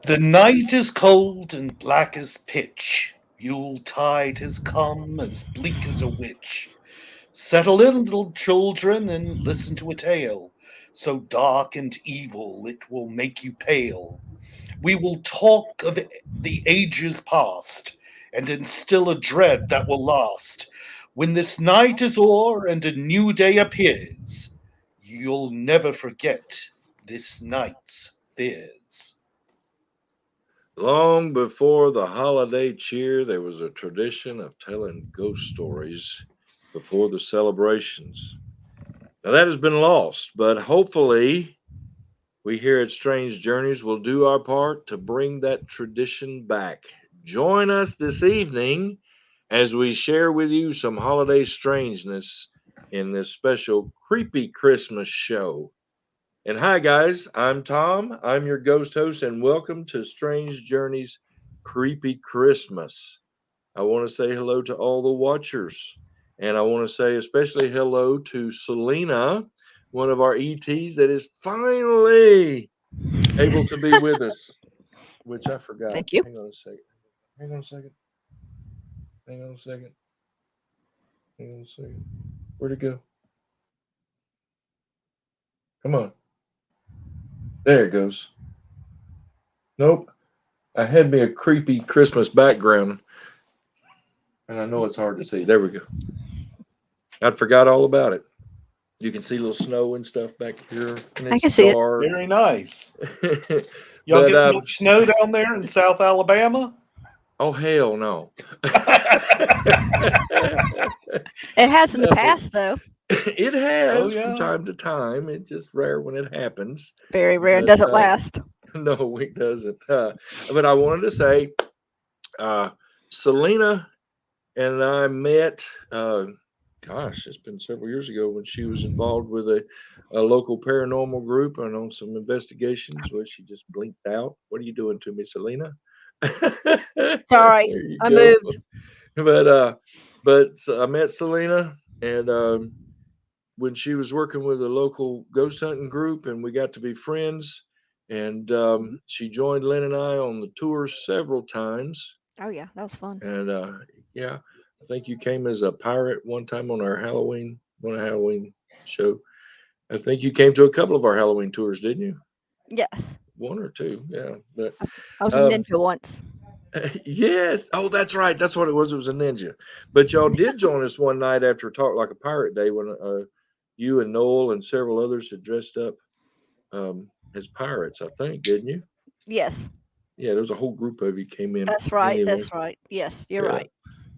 The night is cold and black as pitch. Yuletide has come as bleak as a witch. Settle in, little children, and listen to a tale so dark and evil it will make you pale. We will talk of the ages past and instill a dread that will last. When this night is o'er and a new day appears, you'll never forget this night's fears. Long before the holiday cheer, there was a tradition of telling ghost stories before the celebrations. Now that has been lost, but hopefully we here at Strange Journeys will do our part to bring that tradition back. Join us this evening as we share with you some holiday strangeness in this special Creepy Christmas show. And hi, guys, I'm Tom. I'm your ghost host, and welcome to Strange Journeys Creepy Christmas. I want to say hello to all the watchers, and I want to say especially hello to Selena, one of our ETs that is finally able to be with us, which I forgot. Thank you. Hang on a second. Hang on a second. Hang on a second. Hang on a second. Where'd it go? Come on. There it goes. Nope. I had me a creepy Christmas background, and I know it's hard to see. There we go. I forgot all about it. You can see a little snow and stuff back here. And I can see it. Very nice. Y'all get much snow down there in South Alabama? Oh, hell no. It has in the past, though. It has from time to time. It's just rare when it happens. Very rare. It doesn't last. No, it doesn't. But I wanted to say, Selena and I met, it's been several years ago when she was involved with a local paranormal group and on some investigations where she just blinked out. What are you doing to me, Selena? Sorry, I moved. But I met Selena, and when she was working with a local ghost hunting group, and we got to be friends. And she joined Lynn and I on the tours several times. Oh yeah, that was fun. And I think you came as a pirate one time on our Halloween show. I think you came to a couple of our Halloween tours, didn't you? Yes. One or two, yeah. But I was a ninja once. Yes. Oh, that's right. That's what it was. It was a ninja. But y'all did join us one night after Talk Like a Pirate Day when you and Noel and several others had dressed up as pirates, I think, didn't you? Yes, Yeah, there was a whole group of you came in that's the right. event. That's right. Yes, you're Yeah, right.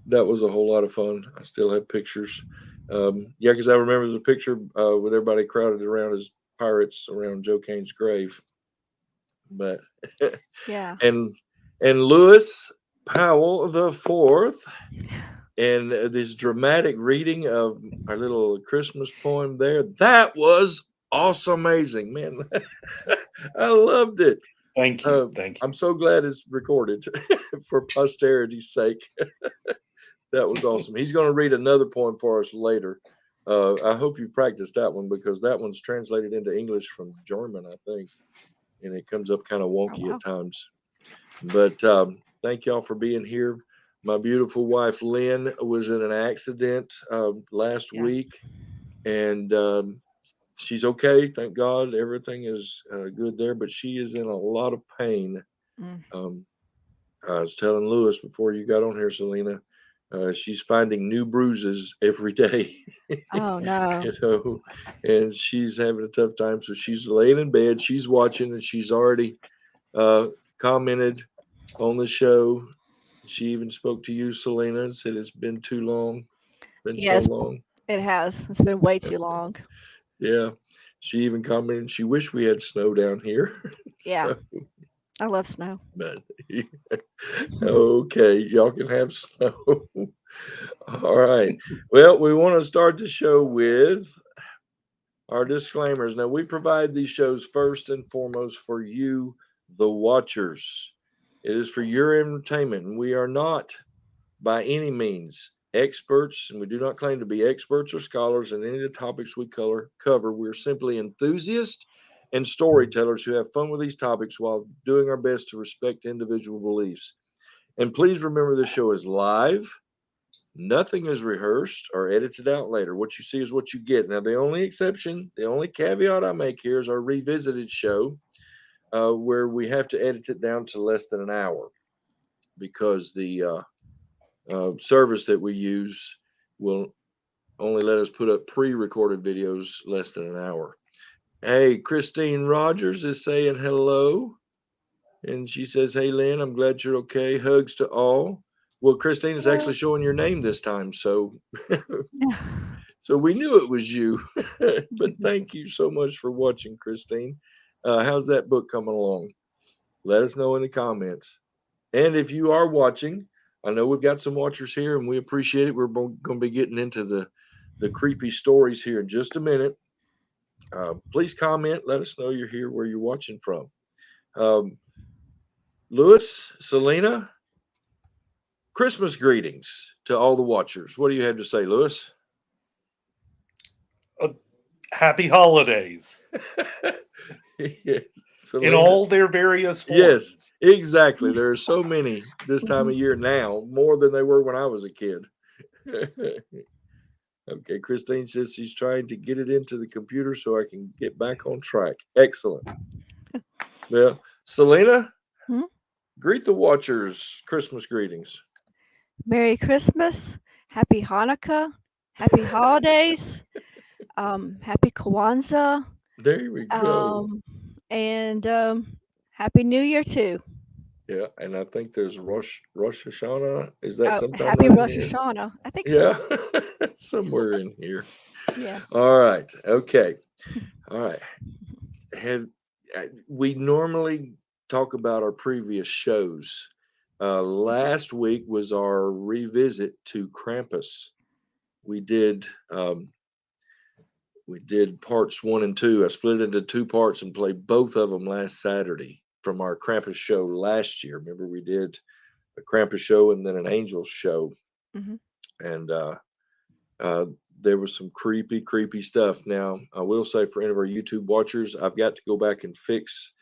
that was a whole lot of fun. I still have pictures. Yeah, because I remember there's a picture with everybody crowded around as pirates around Joe Kane's grave. But Yeah. and Lewis Powell the Fourth, and this dramatic reading of our little Christmas poem there. That was awesome, amazing, man. I loved it. Thank you. Thank I'm so glad it's recorded for posterity's sake. That was you. awesome. He's going to read another poem for us later. I hope you've practiced that one because that one's translated into English from German, I think, and it comes up kind of Oh wonky wow. at times. But thank y'all for being here. My beautiful wife Lynn was in an accident last Yeah. week, and she's okay. Thank God, everything is good there. But she is in a lot of pain. Mm. Um, I was telling Lewis before you got on here, Selena. She's finding new bruises every day, Oh no. you know, and she's having a tough time. So she's laying in bed, she's watching, and she's already uh, commented on the show. She even spoke to you, Selena, and said it's been too long, been so Yes, long. it has. It's been way too long. Yeah, she even commented she wished we had snow down here. Yeah. So, I love snow. but okay, y'all can have snow. All right. Well, we want to start the show with our disclaimers. Now, we provide these shows first and foremost for you, the watchers. It is for your entertainment, and we are not by any means experts, and we do not claim to be experts or scholars in any of the topics we cover. We're simply enthusiasts and storytellers who have fun with these topics while doing our best to respect individual beliefs. And please remember this show is live. Nothing is rehearsed or edited out later. What you see is what you get. Now, the only exception, the only caveat I make here is our revisited show, where we have to edit it down to less than an hour because the service that we use will only let us put up pre-recorded videos less than an hour. Hey, Christine Rogers is saying hello, and she says, "Hey, Lynn, I'm glad you're okay. Hugs to all." Well, Christine is Hello. actually showing your name this time, so so we knew it was you. But thank you so much for watching, Christine. How's that book coming along? Let us know in the comments. And if you are watching, I know we've got some watchers here, and we appreciate it. We're going to be getting into the creepy stories here in just a minute. Please comment. Let us know you're here, where you're watching from. Um, Lewis, Selena, Christmas greetings to all the watchers. What do you have to say, Lewis? Happy holidays Yes, in Selena. all their various Yes, forms. exactly. There are so many this time of year now, more than they were when I was a kid. Okay, Christine says she's trying to get it into the computer so I can get back on track. Excellent. Well, Selena, Hmm? greet the watchers. Christmas greetings. Merry Christmas. Happy Hanukkah. Happy holidays. Happy Kwanzaa. There we go. Um, and Happy New Year too. Yeah, and I think there's Rosh Hashanah. Is that Oh, sometime happy right in Rosh here? Hashanah. I think so. Yeah, somewhere in here. Yeah. All right. Okay. All right. Have we normally talk about our previous shows? Last week was our revisit to Krampus. We did um, we did parts 1 and 2. I split it into 2 parts and played both of them last Saturday from our Krampus show last year. Remember, we did a Krampus show and then an Angels show, Hmm. and uh, there was some creepy stuff. Now, I will say for any of our YouTube watchers, I've got to go back and fix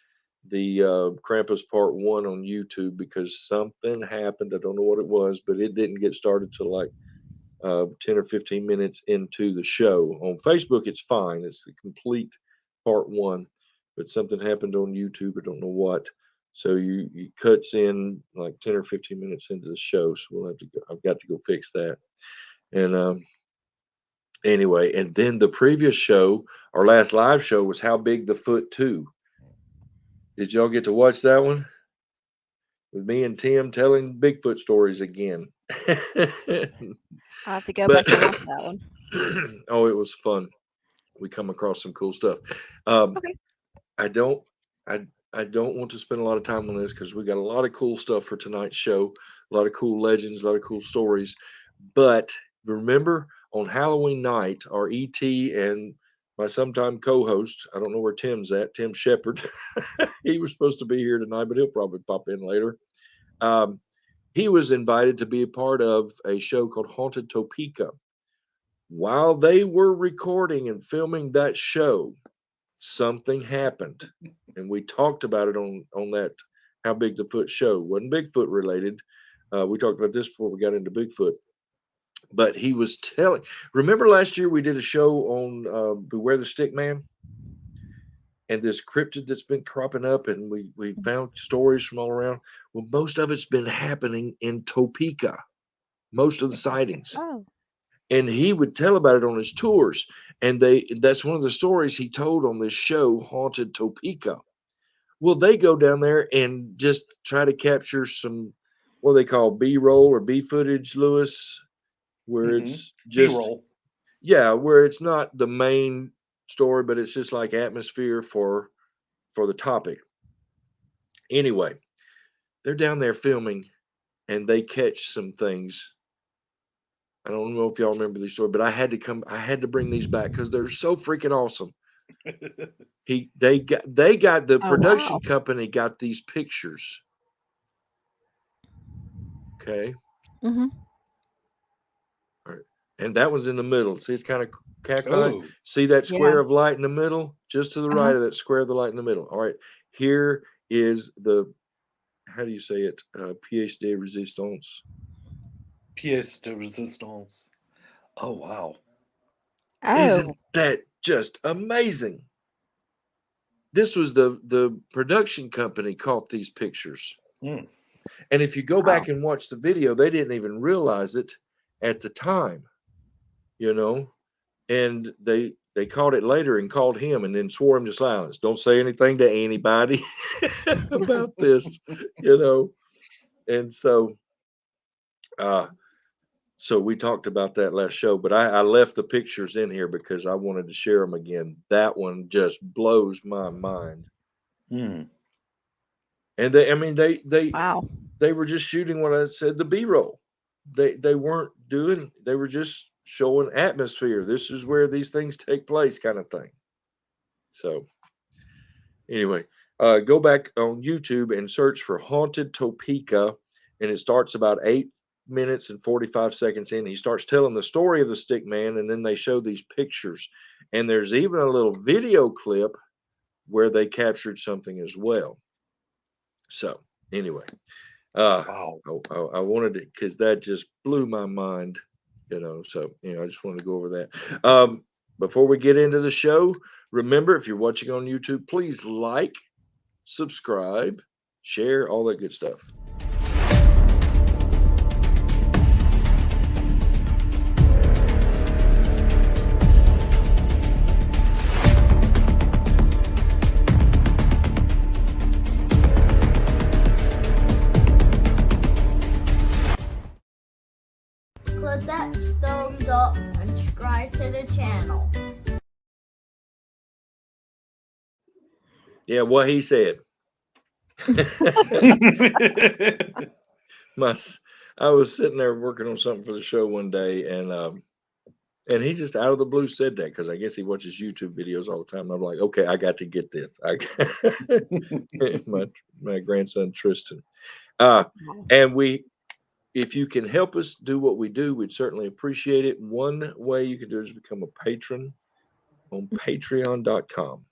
the Krampus Part 1 on YouTube because something happened. I don't know what it was, but it didn't get started till like 10 or 15 minutes into the show. On Facebook, it's fine. It's a complete Part 1, but something happened on YouTube. I don't know what. So you cuts in like 10 or 15 minutes into the show. So we'll have to go. I've got to go fix that. And anyway, and then the previous show, our last live show, was How Big the Foot 2. Did y'all get to watch that one? With me and Tim telling Bigfoot stories again. I'll have to go But- back and watch that one. Oh, it was fun. We come across some cool stuff. Okay. I don't want to spend a lot of time on this because we got a lot of cool stuff for tonight's show, a lot of cool legends, a lot of cool stories. But remember, on Halloween night, our ET and my sometime co-host, I don't know where Tim's at, Tim Shepard. He was supposed to be here tonight, but he'll probably pop in later. He was invited to be a part of a show called Haunted Topeka. While they were recording and filming that show, something happened. And we talked about it on that How Big the Foot show. Wasn't Bigfoot related. We talked about this before we got into Bigfoot. But he was telling, remember last year we did a show on Beware the Stick Man? And this cryptid that's been cropping up, and we found stories from all around. Well, most of it's been happening in Topeka, most of the sightings. Oh. And he would tell about it on his tours. And that's one of the stories he told on this show, Haunted Topeka. Well, they go down there and just try to capture some, what they call B-roll or B footage, Lewis, where it's just, B-roll. yeah, where it's not the main story, but it's just like atmosphere for the topic. Anyway, they're down there filming and they catch some things. I don't know if y'all remember these stories, but I had to bring these back because they're so freaking awesome. They got the Oh, production wow. company got these pictures. Okay. Mm-hmm. And that was in the middle. See, it's kind of cacti. Oh, See that square Yeah. of light in the middle? Just to the Uh-huh. right of that square of the light in the middle. All right. Here is the, how do you say it? Pièce de résistance. pièce de résistance. Oh, wow. Oh. Isn't that just amazing? This was the production company caught these pictures. Mm. And if you go back and watch the video, they didn't even realize it at the time, and they caught it later and called him and then swore him to silence. Don't say anything to anybody about this, And so we talked about that last show, but I left the pictures in here because I wanted to share them again. That one just blows my mind. Mm. And they Wow. they were just shooting what I said, the B-roll. They weren't doing, they were just showing atmosphere. This is where these things take place, kind of thing. So anyway, go back on YouTube and search for Haunted Topeka, and it starts about 8 minutes and 45 seconds in. He starts telling the story of the stick man, and then they show these pictures. And there's even a little video clip where they captured something as well. So anyway, Wow. I wanted to, because that just blew my mind, so I just wanted to go over that. Before we get into the show, remember, if you're watching on YouTube, please like, subscribe, share, all that good stuff. Click that thumbs up and subscribe to the channel. Yeah, what he said. I was sitting there working on something for the show one day, and he just out of the blue said that, because I guess he watches YouTube videos all the time. I'm like, okay, I got to get this. My grandson Tristan, and if you can help us do what we do, we'd certainly appreciate it. One way you can do it is become a patron on Patreon.com.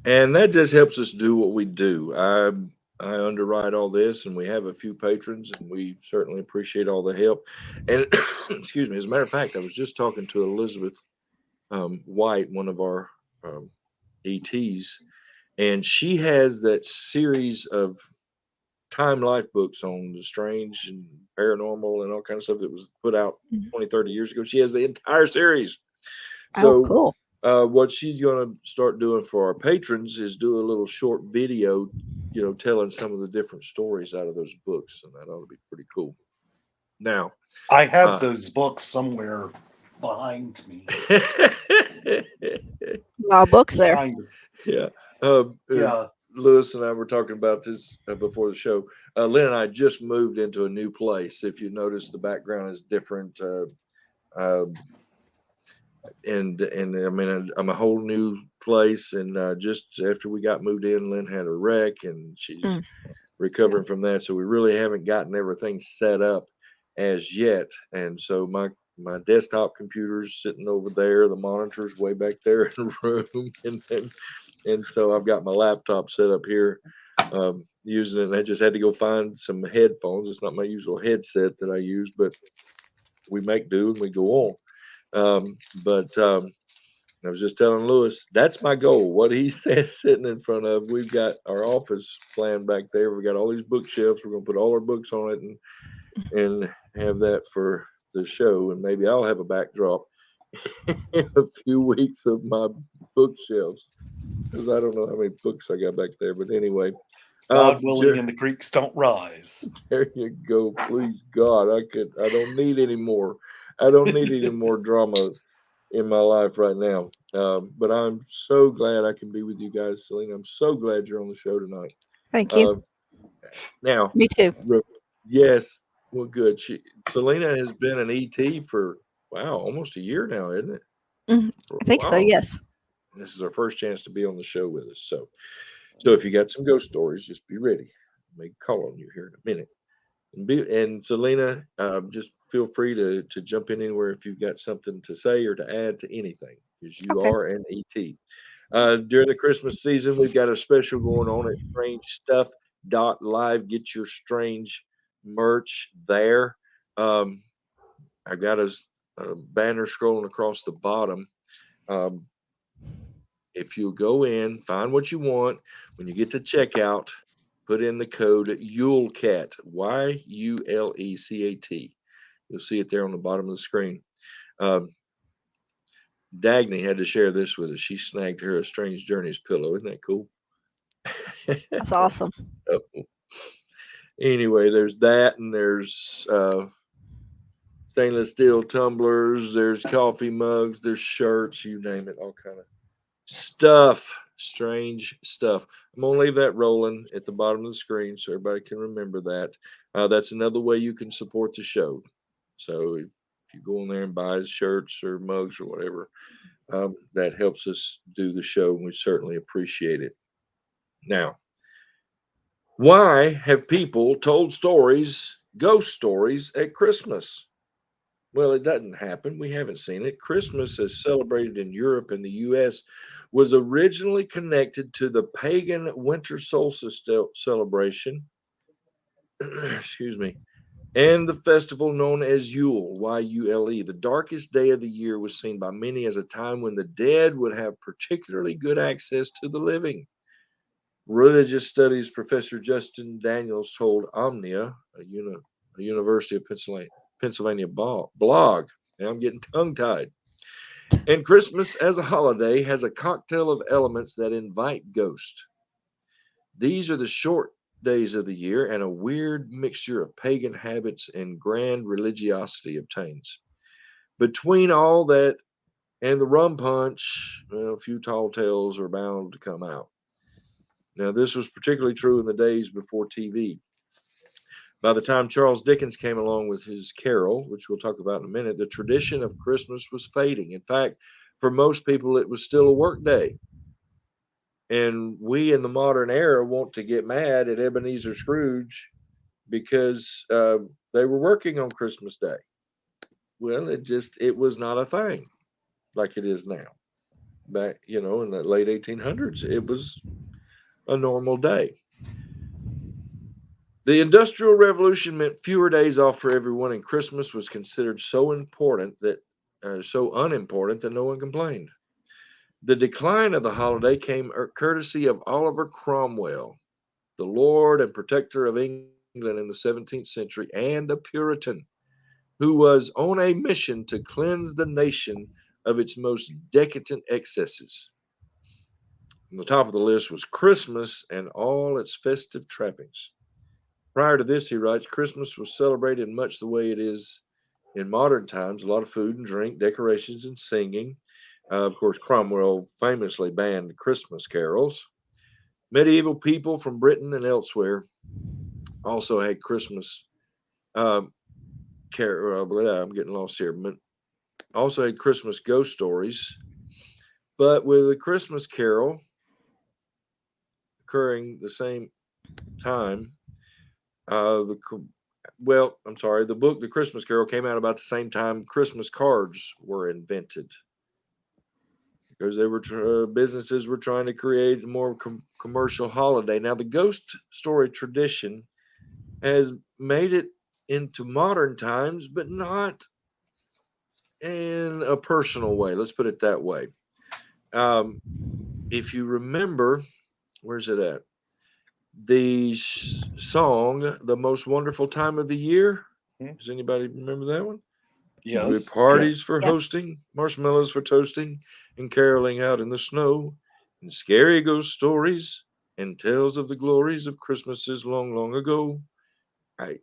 And that just helps us do what we do. I underwrite all this, and we have a few patrons, and we certainly appreciate all the help. And excuse me, as a matter of fact, I was just talking to Elizabeth White, one of our ETs, and she has that series of Time Life books on the strange and paranormal and all kind of stuff that was put out Mhm. 20, 30 years ago. She has the entire series. Oh, So cool. what she's going to start doing for our patrons is do a little short video, telling some of the different stories out of those books, and that ought to be pretty cool. Now, I have uh, those books somewhere behind me. A lot of books there. Kind of. yeah, Yeah. Lewis and I were talking about this before the show. Lynn and I just moved into a new place. If you notice, the background is different. Uh, and I mean, I'm a whole new place. And just after we got moved in, Lynn had a wreck, and she's Mm. recovering from that. So we really haven't gotten everything set up as yet. And so my desktop computer's sitting over there, the monitor's way back there in the room, and so I've got my laptop set up here, using it. And I just had to go find some headphones. It's not my usual headset that I use, but we make do and we go on. But I was just telling Lewis, that's my goal. What he said, sitting in front of, we've got our office plan back there. We've got all these bookshelves. We're going to put all our books on it and have that for the show. And maybe I'll have a backdrop in a few weeks of my bookshelves, because I don't know how many books I got back there. But anyway, God willing, there, and the creeks don't rise. there you go. Please God, I don't need any more. I don't need any more drama in my life right now. But I'm so glad I can be with you guys, Selena. I'm so glad you're on the show tonight. Thank you. Now, Me too. yes, well, good. Selena has been an ET for almost a year now, isn't it? I think so. Wow. Yes. This is our first chance to be on the show with us. So if you got some ghost stories, just be ready. Make a call on you here in a minute. And Selena, just feel free to jump in anywhere if you've got something to say or to add to anything, because you Okay. are an ET. During the Christmas season, we've got a special going on at strangestuff.live. Get your strange merch there. Um, I've got a banner scrolling across the bottom. Um, if you go in, find what you want, when you get to checkout, put in the code YuleCat, YULECAT. You'll see it there on the bottom of the screen. Um, Dagny had to share this with us. She snagged her a Strange Journeys pillow. Isn't that cool? That's awesome. Oh. Anyway, there's that, and there's stainless steel tumblers, there's coffee mugs, there's shirts, you name it, all kind of stuff, strange stuff. I'm gonna leave that rolling at the bottom of the screen so everybody can remember that. That's another way you can support the show. So if you go in there and buy shirts or mugs or whatever, that helps us do the show, and we certainly appreciate it. Now, why have people told stories, ghost stories, at Christmas? Well, it doesn't happen. We haven't seen it. Christmas, as celebrated in Europe and the US, was originally connected to the pagan winter solstice celebration, excuse me, and the festival known as Yule, Y-U-L-E. The darkest day of the year was seen by many as a time when the dead would have particularly good access to the living. Religious studies professor Justin Daniels told Omnia, a University of Pennsylvania blog. Now I'm getting tongue tied. And Christmas as a holiday has a cocktail of elements that invite ghosts. These are the short days of the year, and a weird mixture of pagan habits and grand religiosity obtains. Between all that and the rum punch, a few tall tales are bound to come out. Now, this was particularly true in the days before TV. By the time Charles Dickens came along with his Carol, which we'll talk about in a minute, the tradition of Christmas was fading. In fact, for most people, it was still a work day. And we in the modern era want to get mad at Ebenezer Scrooge because they were working on Christmas Day. Well, it was not a thing like it is now. back, in the late 1800s. It was a normal day. The Industrial Revolution meant fewer days off for everyone, and Christmas was considered so unimportant that no one complained. The decline of the holiday came courtesy of Oliver Cromwell, the Lord and Protector of England in the 17th century, and a Puritan who was on a mission to cleanse the nation of its most decadent excesses. On the top of the list was Christmas and all its festive trappings. Prior to this, he writes, Christmas was celebrated much the way it is in modern times, a lot of food and drink, decorations and singing. Of course, Cromwell famously banned Christmas carols. Medieval people from Britain and elsewhere also had Christmas I'm getting lost here. Also had Christmas ghost stories, but with a Christmas carol occurring the same time, the book The Christmas Carol came out about the same time Christmas cards were invented, because businesses were trying to create a more commercial holiday. Now, the ghost story tradition has made it into modern times, but not in a personal way. Let's put it that way. If you remember, where's it at? The song, The Most Wonderful Time of the Year. Does anybody remember that one? Yes. With parties yes. for Yeah. hosting, marshmallows for toasting, and caroling out in the snow, and scary ghost stories, and tales of the glories of Christmases long, long ago. I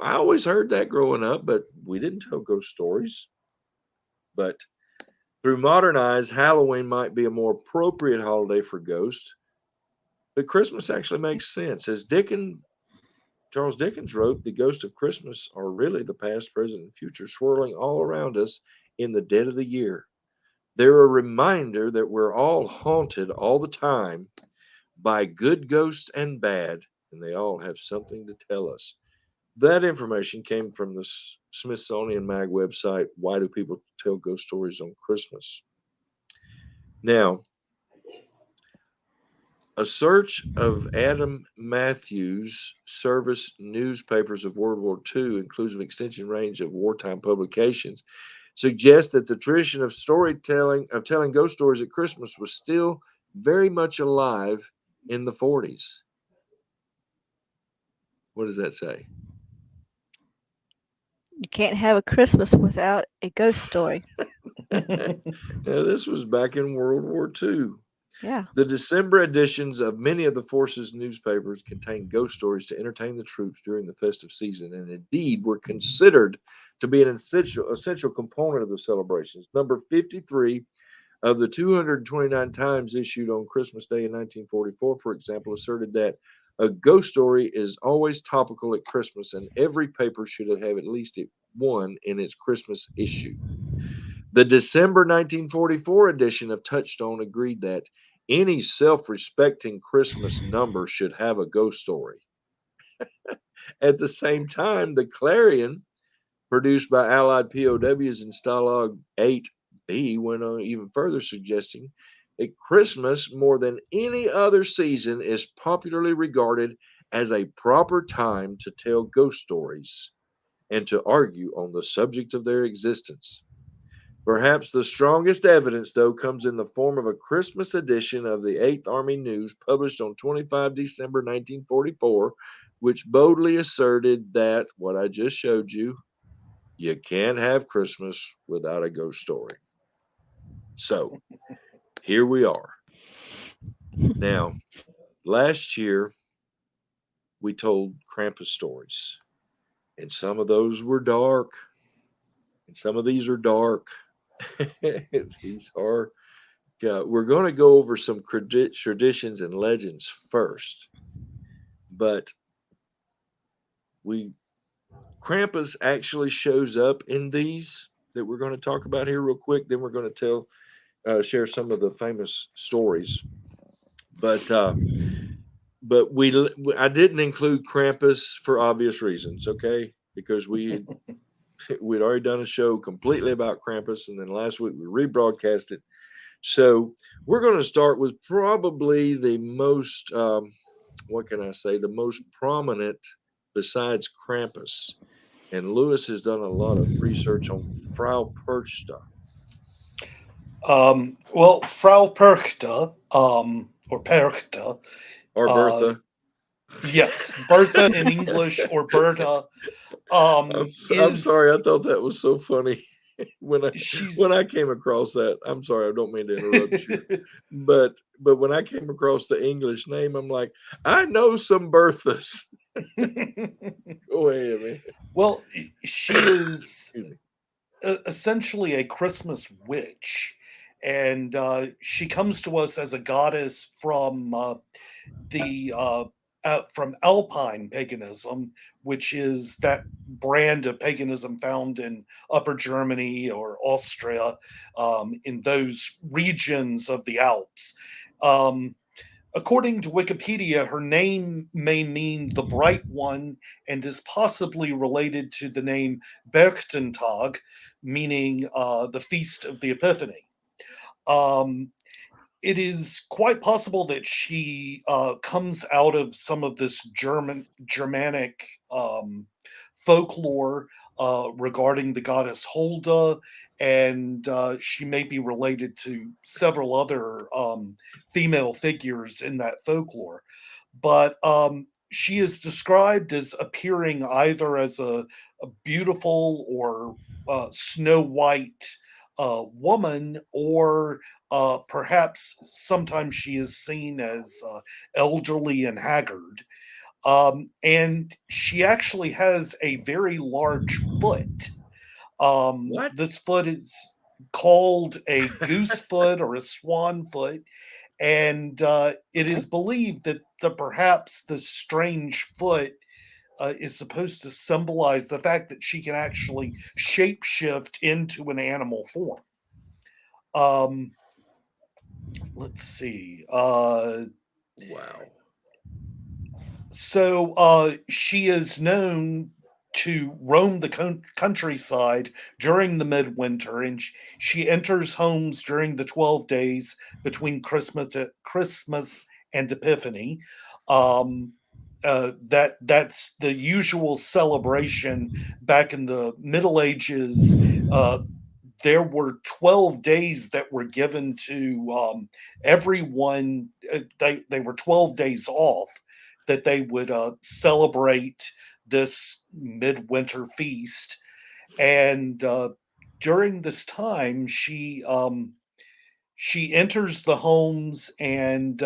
always heard that growing up, but we didn't tell ghost stories. But through modern eyes, Halloween might be a more appropriate holiday for ghosts, but Christmas actually makes sense. As Charles Dickens wrote, the ghosts of Christmas are really the past, present, and future swirling all around us in the dead of the year. They're a reminder that we're all haunted all the time by good ghosts and bad, and they all have something to tell us. That information came from the Smithsonian Mag website, Why Do People Tell Ghost Stories on Christmas? Now, a search of Adam Matthews' service newspapers of World War II, includes an extensive range of wartime publications, suggests that the tradition of telling ghost stories at Christmas was still very much alive in the 40s. What does that say? You can't have a Christmas without a ghost story. Now, this was back in World War II. Yeah. The December editions of many of the forces' newspapers contained ghost stories to entertain the troops during the festive season, and indeed were considered to be an essential component of the celebrations. Number 53 of the 229 times issued on Christmas Day in 1944, for example, asserted that a ghost story is always topical at Christmas, and every paper should have at least one in its Christmas issue. The December 1944 edition of Touchstone agreed that any self-respecting Christmas number should have a ghost story. At the same time, the Clarion, produced by Allied POWs in Stalag 8B, went on even further, suggesting that Christmas, more than any other season, is popularly regarded as a proper time to tell ghost stories and to argue on the subject of their existence. Perhaps the strongest evidence, though, comes in the form of a Christmas edition of the 8th Army News published on 25 December 1944, which boldly asserted that, what I just showed you, you can't have Christmas without a ghost story. So, here we are. Now, last year, we told Krampus stories, and some of those were dark, and some of these are dark. These are we're going to go over some traditions and legends first, but Krampus actually shows up in these that we're going to talk about here real quick. Then we're going to share some of the famous stories. But I didn't include Krampus for obvious reasons, okay? Because we'd already done a show completely about Krampus, and then last week we rebroadcast it. So we're going to start with probably the most, what can I say, the most prominent besides Krampus. And Lewis has done a lot of research on Frau Perchta. Well, Frau Perchta, or Perchta, Or Bertha. yes, Bertha in English, or Berta, I'm is sorry, I thought that was so funny she's when I came across that. I'm sorry, I don't mean to interrupt you, but when I came across the English name, I'm like, I know some Berthas. Go ahead, man. well, she is Excuse me. essentially a Christmas witch, and she comes to us as a goddess the from Alpine paganism, which is that brand of paganism found in Upper Germany or Austria, in those regions of the Alps. Um, According to Wikipedia, her name may mean the bright one and is possibly related to the name Berchtentag, meaning the feast of the Epiphany. Um, it is quite possible that she comes out of some of this Germanic folklore regarding the goddess Holda, and she may be related to several other female figures in that folklore. But she is described as appearing either as a beautiful or snow white woman, or perhaps sometimes she is seen as elderly and haggard. And she actually has a very large foot. What? This foot is called a goose foot or a swan foot, and it is believed that perhaps the strange foot is supposed to symbolize the fact that she can actually shapeshift into an animal form. Um, let's see. Wow. So she is known to roam the countryside during the midwinter, and she enters homes during the 12 days between Christmas and Epiphany. Um, that's the usual celebration back in the Middle Ages. There were 12 days that were given to everyone. They were 12 days off that they would celebrate this midwinter feast. And during this time, she enters the homes, and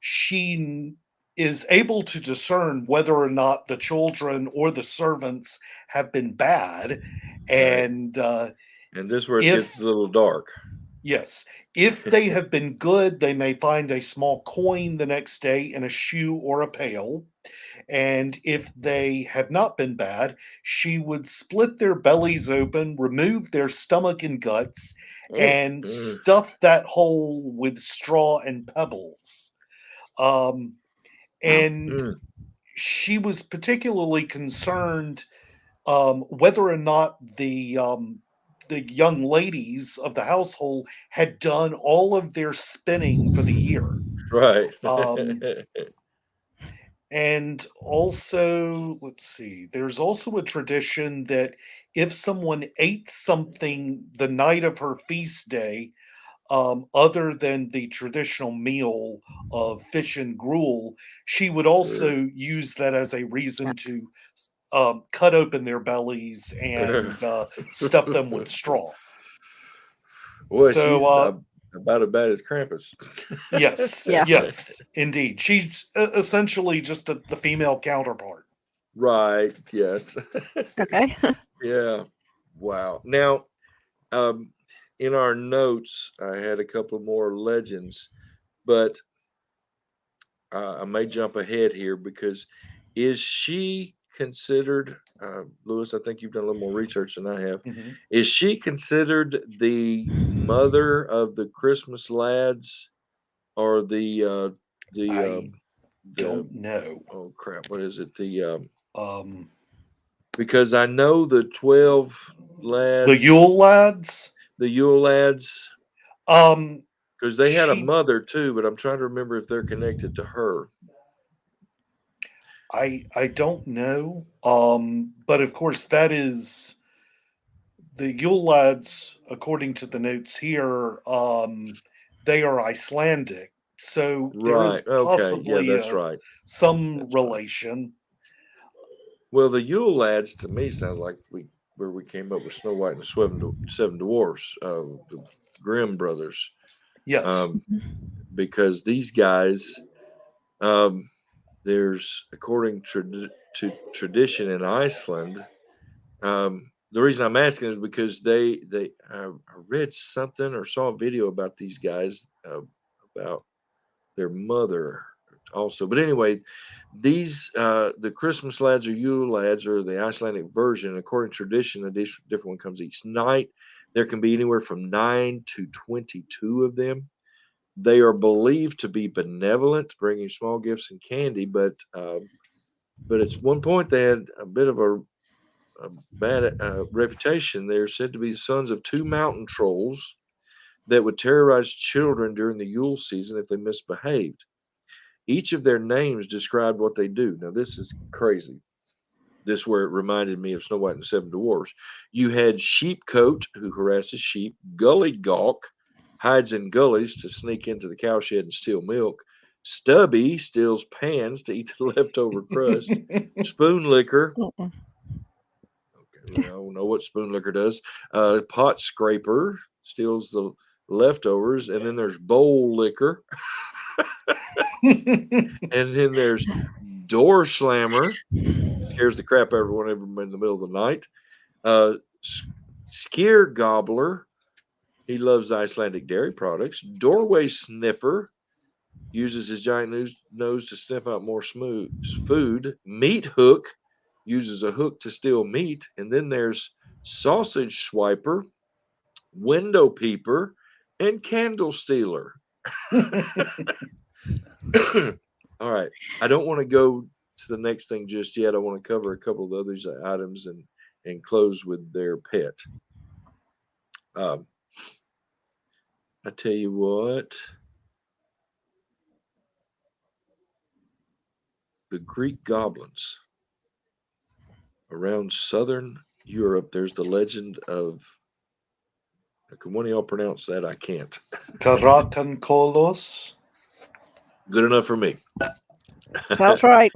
she is able to discern whether or not the children or the servants have been bad. And And this is where it if gets a little dark. yes, if they have been good, they may find a small coin the next day in a shoe or a pail. And if they have not been bad, she would split their bellies open, remove their stomach and guts, and stuff that hole with straw and pebbles. And she was particularly concerned whether or not the young ladies of the household had done all of their spinning for the year. Right. And also, let's see, there's also a tradition that if someone ate something the night of her feast day, other than the traditional meal of fish and gruel, she would also use that as a reason to cut open their bellies and stuff them with straw. Well, So, she's about as bad as Krampus. yes, Yeah. yes, indeed. She's essentially just the female counterpart. Right. Yes. Okay. Yeah. Wow. Now, in our notes, I had a couple more legends, but I may jump ahead here because is she considered, Lewis? I think you've done a little more research than I have. Mhm. Is she considered the mother of the Christmas lads, or the I the don't know. oh crap, what is it? Um, Because I know the 12 the lads, Yule lads. the Yule lads. Um, Because they had a She- mother too, but I'm trying to remember if they're connected to her. I don't know. But of course that is the Yule lads, according to the notes here, they are Icelandic. So there is Right. Okay. Yeah, possibly that's right. some That's right. relation. Well, the Yule lads to me sounds like where we came up with Snow White and the Seven Dwarfs, the Grimm brothers, Yes. because these guys, um, there's according to tradition in Iceland. The reason I'm asking is because I read something or saw a video about these guys about their mother also. But anyway, these the Christmas lads or Yule lads or the Icelandic version. According to tradition, a different one comes each night. There can be anywhere from 9 to 22 of them. They are believed to be benevolent, bringing small gifts and candy. But at one point they had a bit of a bad reputation. They're said to be the sons of two mountain trolls that would terrorize children during the Yule season if they misbehaved. Each of their names described what they do. Now, this is crazy. This is where it reminded me of Snow White and the Seven Dwarfs. You had Sheepcoat, who harasses sheep, Gully Gawk, hides in gullies to sneak into the cowshed and steal milk, Stubby steals pans to eat the leftover crust, Spoon Licker, Mm-mm. okay, I don't know what Spoon Licker does, Pot Scraper steals the leftovers, and then there's Bowl Licker. And then there's Door Slammer, scares the crap out of everyone in the middle of the night. Scare Gobbler, he loves Icelandic dairy products. Doorway Sniffer, uses his giant nose to sniff out more smooth food. Meat Hook, uses a hook to steal meat. And then there's Sausage Swiper, Window Peeper, and Candle Stealer. All right. I don't want to go to the next thing just yet. I want to cover a couple of the other items and close with their pet. I tell you what, the Greek goblins around southern Europe. There's the legend of. Can one of y'all pronounce that? I can't. Karakankolos. Good enough for me. Sounds right.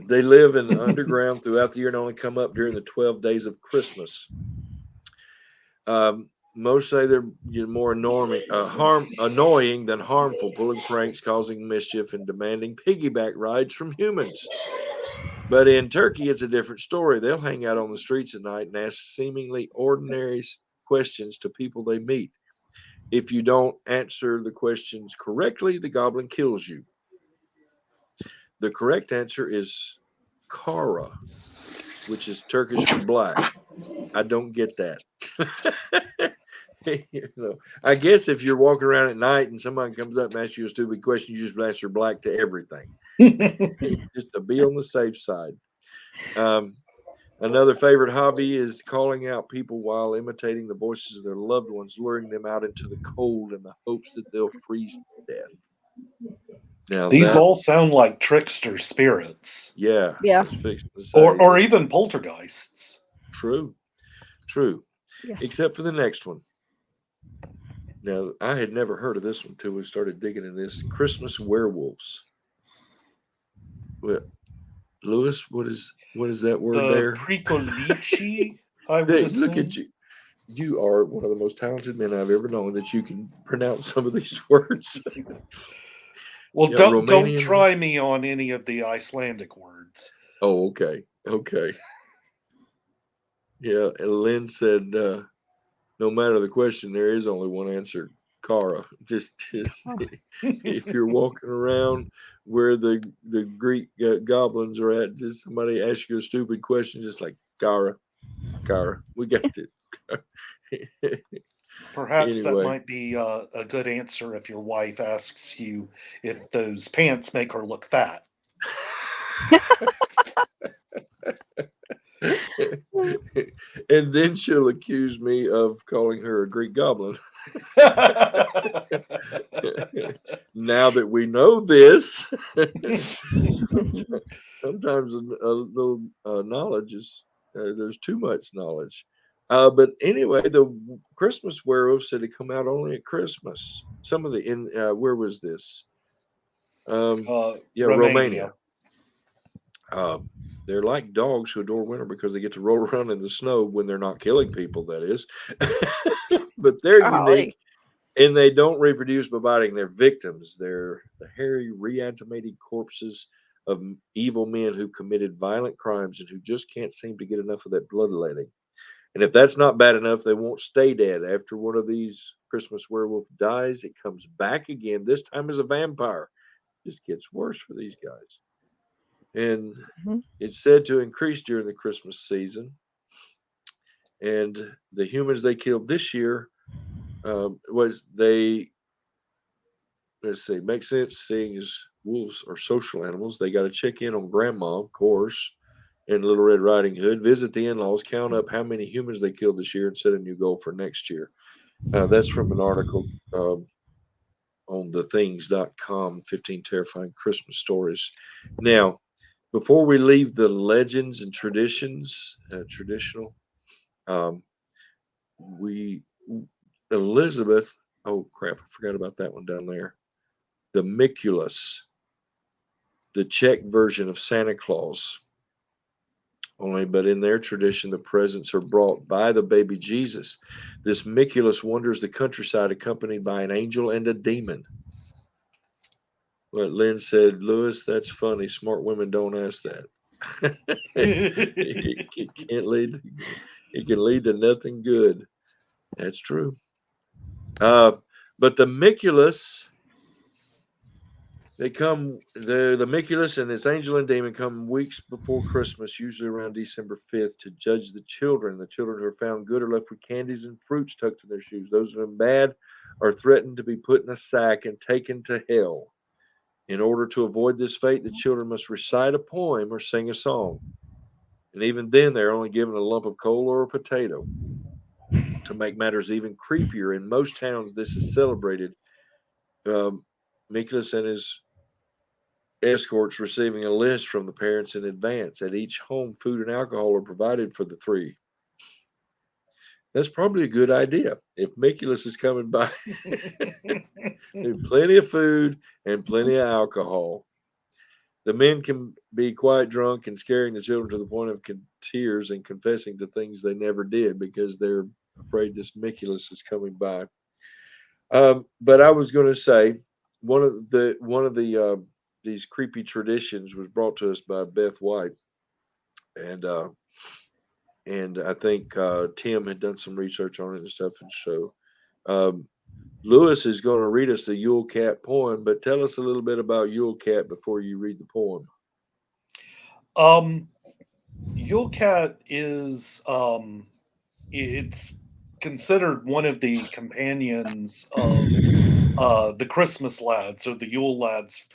They live in the underground throughout the year and only come up during the 12 days of Christmas. Most say they're more annoying than harmful, pulling pranks, causing mischief, and demanding piggyback rides from humans. But in Turkey, it's a different story. They'll hang out on the streets at night and ask seemingly ordinary questions to people they meet. If you don't answer the questions correctly, the goblin kills you. The correct answer is Kara, which is Turkish for black. I don't get that. I guess if you're walking around at night and somebody comes up and asks you a stupid question, you just answer black to everything, just to be on the safe side. Another favorite hobby is calling out people while imitating the voices of their loved ones, luring them out into the cold in the hopes that they'll freeze to death. Now These all sound like trickster spirits. Yeah. Yeah. Or even poltergeists. True. Yes. Except for the next one. Now, I had never heard of this one until we started digging in this. Christmas werewolves. Well, Lewis, what is that word there? Prikolichi, I would Look at you. You are one of the most talented men I've ever known that you can pronounce some of these words. Well, Yeah, don't Romanian. try me on any of the Icelandic words. Oh, okay. Yeah, and Lynn said, no matter the question, there is only one answer. Kara. Just if you're walking around where the Greek goblins are at, just somebody asks you a stupid question, just like Kara, we got it. Perhaps that Anyway. might be a good answer if your wife asks you if those pants make her look fat. And then she'll accuse me of calling her a Greek goblin. Now that we know this, sometimes a little knowledge is there's too much knowledge. But anyway, the Christmas werewolves said they come out only at Christmas. Some of the where was this? Yeah, Romania. They're like dogs who adore winter because they get to roll around in the snow when they're not killing people. That is, but they're unique. And they don't reproduce by biting their victims. They're the hairy, reanimated corpses of evil men who committed violent crimes and who just can't seem to get enough of that bloodletting. And if that's not bad enough, they won't stay dead. After one of these Christmas werewolf dies, it comes back again, this time as a vampire. It just gets worse for these guys. And it's said to increase during the Christmas season. And the humans they killed this year was they, let's see, makes sense seeing as wolves are social animals. They got to check in on grandma, of course, and Little Red Riding Hood, visit the in-laws, count up how many humans they killed this year and set a new goal for next year. That's from an article on thethings.com, 15 terrifying Christmas stories. Now, before we leave the legends and traditions, traditional, Elizabeth, oh crap, I forgot about that one down there. The Miculus, the Czech version of Santa Claus. But in their tradition, the presents are brought by the baby Jesus. This Miculus wanders the countryside accompanied by an angel and a demon. But Lynn said, Lewis, that's funny. Smart women don't ask that. It can lead to nothing good. That's true. But the Miculus, the Miculus and its angel and demon come weeks before Christmas, usually around December 5th, to judge the children. The children who are found good are left with candies and fruits tucked in their shoes. Those who are bad are threatened to be put in a sack and taken to hell. In order to avoid this fate, the children must recite a poem or sing a song. And even then, they're only given a lump of coal or a potato. To make matters even creepier, in most towns, this is celebrated. Miculus and his escorts receiving a list from the parents in advance. At each home, food and alcohol are provided for the three. That's probably a good idea. If Miculus is coming by, plenty of food and plenty of alcohol. The men can be quite drunk and scaring the children to the point of tears and confessing to things they never did because they're afraid this Miculus is coming by. But I was going to say one of the these creepy traditions was brought to us by Beth White, and I think Tim had done some research on it and stuff. And so Lewis is going to read us the Yule Cat poem, but tell us a little bit about Yule Cat before you read the poem. Yule Cat is it's considered one of the companions of the Christmas lads or the Yule lads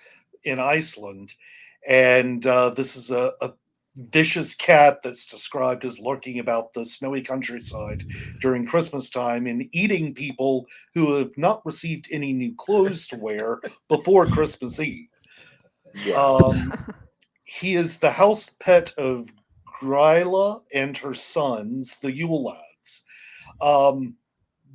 in Iceland, and this is a vicious cat that's described as lurking about the snowy countryside during Christmas time and eating people who have not received any new clothes to wear before Christmas Eve. He is the house pet of Gryla and her sons, the Yule lads.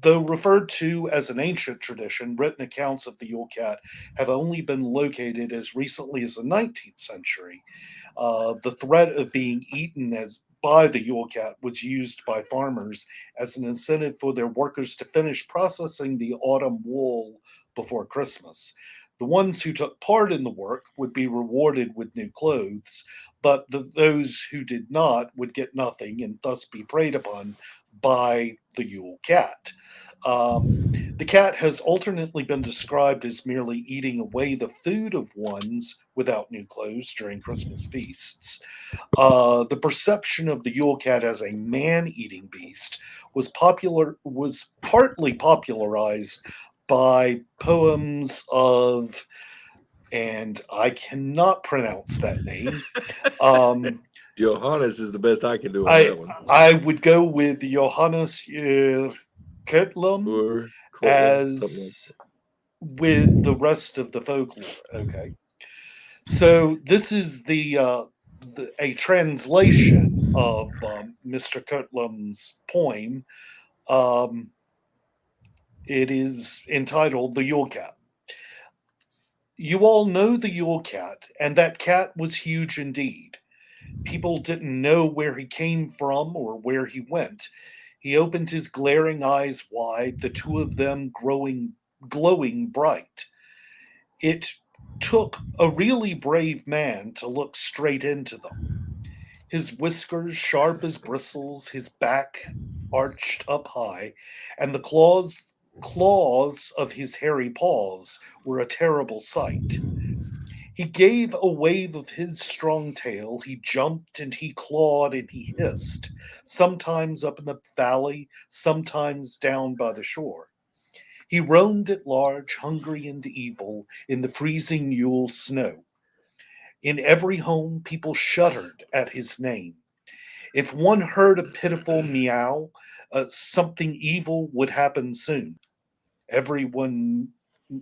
Though referred to as an ancient tradition, written accounts of the Yule Cat have only been located as recently as the 19th century. The threat of being eaten by the Yule Cat was used by farmers as an incentive for their workers to finish processing the autumn wool before Christmas. The ones who took part in the work would be rewarded with new clothes, but those who did not would get nothing and thus be preyed upon by the Yule Cat. The cat has alternately been described as merely eating away the food of ones without new clothes during Christmas feasts. The perception of the Yule Cat as a man-eating beast was partly popularized by poems of, and I cannot pronounce that name. Johannes is the best I can do on that one. I would go with Johannes Kötlum or Cortland, something like as with the rest of the folklore. Okay. So this is a translation of Mr. Kötlum's poem. Um, it is entitled "The Yule Cat." You all know the Yule Cat, and that cat was huge indeed. People didn't know where he came from or where he went. He opened his glaring eyes wide, the two of them glowing bright. It took a really brave man to look straight into them. His whiskers sharp as bristles, his back arched up high, and the claws of his hairy paws were a terrible sight. He gave a wave of his strong tail, he jumped and he clawed and he hissed, sometimes up in the valley, sometimes down by the shore. He roamed at large, hungry and evil, in the freezing Yule snow. In every home, people shuddered at his name. If one heard a pitiful meow, something evil would happen soon. Everyone,